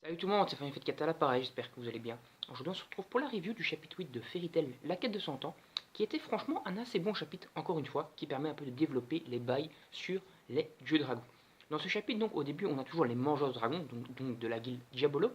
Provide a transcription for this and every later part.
Salut tout le monde, c'est Famille Fête Catala, pareil, j'espère que vous allez bien. Aujourd'hui on se retrouve pour la review du chapitre 8 de Fairy Tail, La quête de 100 ans, qui était franchement un assez bon chapitre, encore une fois, qui permet un peu de développer les bails sur les dieux dragons. Dans ce chapitre, donc, au début, on a toujours les mangeurs de dragons, donc de la guilde Diabolo.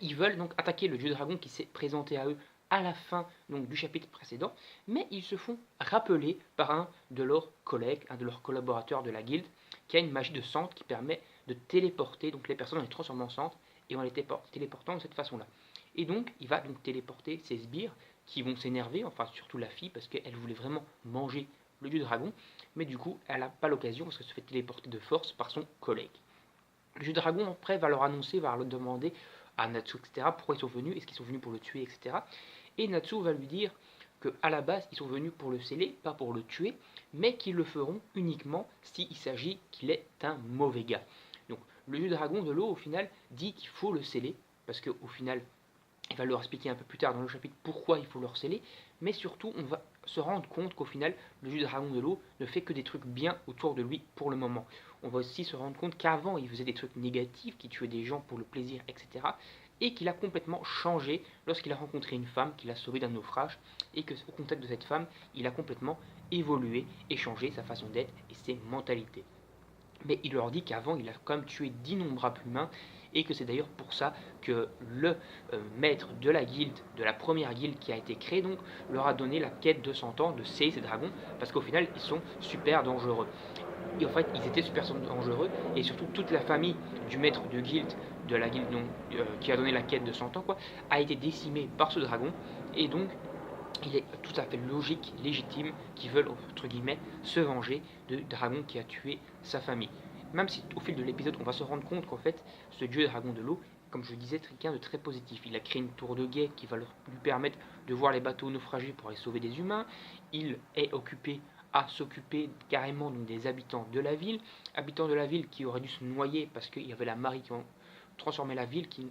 Ils veulent donc attaquer le dieu dragon qui s'est présenté à eux à la fin donc, du chapitre précédent, mais ils se font rappeler par un de leurs collègues, un de leurs collaborateurs de la guilde, qui a une magie de centre qui permet de téléporter donc les personnes en les transformant en centre et en les téléportant de cette façon-là. Et donc, il va donc téléporter ces sbires qui vont s'énerver, enfin surtout la fille, parce qu'elle voulait vraiment manger le dieu dragon, mais du coup, elle n'a pas l'occasion parce qu'elle se fait téléporter de force par son collègue. Le dieu dragon, après, va leur annoncer, va leur demander à Natsu, etc., pourquoi ils sont venus, est-ce qu'ils sont venus pour le tuer, etc. Et Natsu va lui dire qu'à la base, ils sont venus pour le sceller, pas pour le tuer, mais qu'ils le feront uniquement s'il s'agit qu'il est un mauvais gars. Donc, le dieu dragon de l'eau, au final, dit qu'il faut le sceller, parce qu'au final, il va leur expliquer un peu plus tard dans le chapitre pourquoi il faut le sceller, mais surtout, on va se rendre compte qu'au final, le dieu dragon de l'eau ne fait que des trucs bien autour de lui pour le moment. On va aussi se rendre compte qu'avant, il faisait des trucs négatifs, qu'il tuait des gens pour le plaisir, etc. Et qu'il a complètement changé lorsqu'il a rencontré une femme qu'il a sauvée d'un naufrage, et qu'au contact de cette femme, il a complètement évolué et changé sa façon d'être et ses mentalités. Mais il leur dit qu'avant, il a quand même tué d'innombrables humains et que c'est d'ailleurs pour ça que le maître de la guilde, de la première guilde qui a été créée, donc, leur a donné la quête de 100 ans de sceiller ces dragons parce qu'au final, ils sont super dangereux. Et en fait, ils étaient super dangereux et surtout toute la famille du maître de guilde, de la guilde qui a donné la quête de 100 ans, quoi, a été décimée par ce dragon et donc il est tout à fait logique, légitime, qu'ils veulent, entre guillemets, se venger de dragon qui a tué sa famille. Même si au fil de l'épisode, on va se rendre compte qu'en fait, ce dieu dragon de l'eau, comme je disais, c'est quelqu'un de très positif. Il a créé une tour de guet qui va lui permettre de voir les bateaux naufragés pour aller sauver des humains. Il est occupé à s'occuper carrément donc, des habitants de la ville qui auraient dû se noyer parce qu'il y avait la marée qui a transformé la ville, qui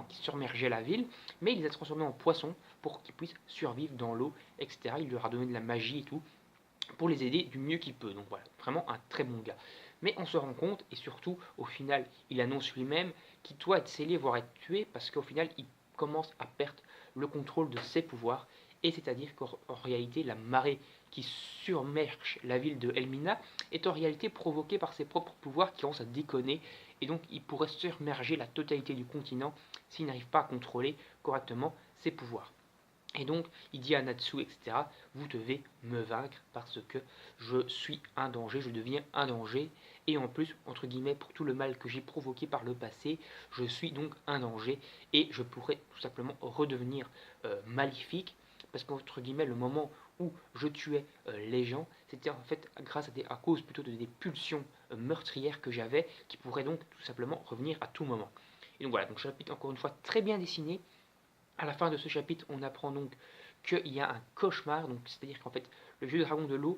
submergeait la ville, mais il les a transformés en poissons pour qu'ils puissent survivre dans l'eau, etc. Il leur a donné de la magie et tout pour les aider du mieux qu'il peut. Donc voilà, vraiment un très bon gars. Mais on se rend compte, et surtout, au final, il annonce lui-même qu'il doit être scellé, voire être tué, parce qu'au final, il commence à perdre le contrôle de ses pouvoirs, et c'est-à-dire qu'en réalité, la marée qui surmerge la ville de Elmina est en réalité provoquée par ses propres pouvoirs qui commencent à déconner, et donc il pourrait surmerger la totalité du continent s'il n'arrive pas à contrôler correctement ses pouvoirs. Et donc, il dit à Natsu, etc., vous devez me vaincre parce que je suis un danger, je deviens un danger. Et en plus, entre guillemets, pour tout le mal que j'ai provoqué par le passé, je suis donc un danger et je pourrais tout simplement redevenir maléfique. Parce qu'entre guillemets, le moment où je tuais les gens, c'était en fait à cause plutôt des pulsions meurtrières que j'avais, qui pourraient donc tout simplement revenir à tout moment. Et donc voilà, donc chapitre encore une fois très bien dessiné, à la fin de ce chapitre, on apprend donc qu'il y a un cauchemar, donc c'est-à-dire qu'en fait, le vieux dragon de l'eau,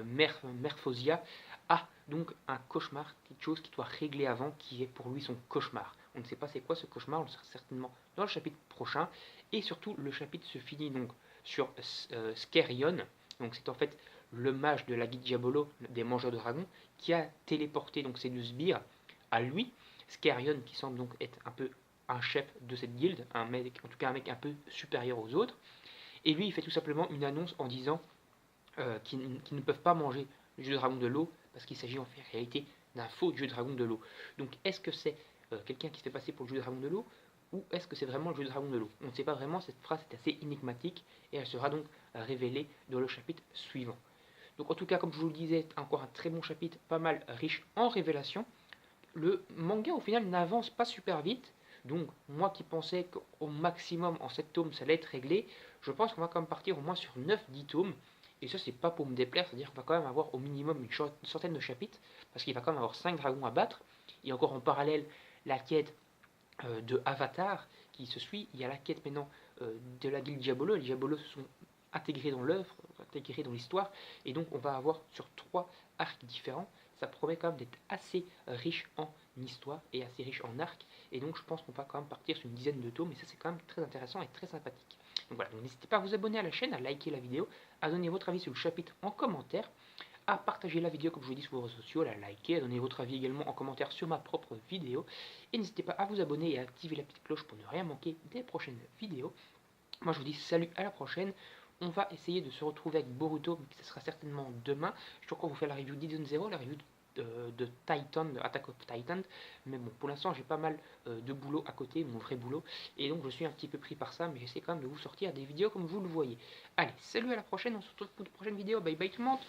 Merphosia, a donc un cauchemar, quelque chose qu'il doit régler avant, qui est pour lui son cauchemar. On ne sait pas c'est quoi ce cauchemar, on le saura certainement dans le chapitre prochain, et surtout le chapitre se finit donc sur Skerion, donc c'est en fait le mage de la guide Diabolo, des mangeurs de dragons, qui a téléporté donc ces deux sbires à lui, Skerion qui semble donc être un peu un chef de cette guilde, un mec, en tout cas un mec un peu supérieur aux autres. Et lui, il fait tout simplement une annonce en disant qu'ils ne peuvent pas manger le jeu de dragon de l'eau parce qu'il s'agit en réalité d'un faux jeu de dragon de l'eau. Donc est-ce que c'est quelqu'un qui se fait passer pour le jeu de dragon de l'eau ou est-ce que c'est vraiment le jeu de dragon de l'eau? On ne sait pas vraiment, cette phrase est assez énigmatique et elle sera donc révélée dans le chapitre suivant. Donc en tout cas, comme je vous le disais, encore un très bon chapitre, pas mal riche en révélations. Le manga au final n'avance pas super vite. Donc moi qui pensais qu'au maximum en 7 tomes ça allait être réglé, je pense qu'on va quand même partir au moins sur 9-10 tomes. Et ça c'est pas pour me déplaire, c'est-à-dire qu'on va quand même avoir au minimum une centaine de chapitres, parce qu'il va quand même avoir 5 dragons à battre. Il y a encore en parallèle la quête de Avatar qui se suit. Il y a la quête maintenant de la guilde Diabolo. Les Diabolos se sont intégrés dans l'œuvre, intégrés dans l'histoire. Et donc on va avoir sur 3 arcs différents. Ça promet quand même d'être assez riche en histoire et assez riche en arcs. Et donc je pense qu'on va quand même partir sur une dizaine de tomes. Et ça c'est quand même très intéressant et très sympathique. Donc voilà, n'hésitez pas à vous abonner à la chaîne, à liker la vidéo, à donner votre avis sur le chapitre en commentaire, à partager la vidéo comme je vous dis sur vos réseaux sociaux, à la liker, à donner votre avis également en commentaire sur ma propre vidéo. Et n'hésitez pas à vous abonner et à activer la petite cloche pour ne rien manquer des prochaines vidéos. Moi je vous dis salut, à la prochaine. On va essayer de se retrouver avec Boruto, mais ce sera certainement demain. Je suis encore vous faire la review d'Eden Zero, la review de Titan, de Attack of Titan. Mais bon, pour l'instant j'ai pas mal de boulot à côté, mon vrai boulot. Et donc je suis un petit peu pris par ça, mais j'essaie quand même de vous sortir des vidéos comme vous le voyez. Allez, salut, à la prochaine, on se retrouve pour une prochaine vidéo. Bye bye tout le monde.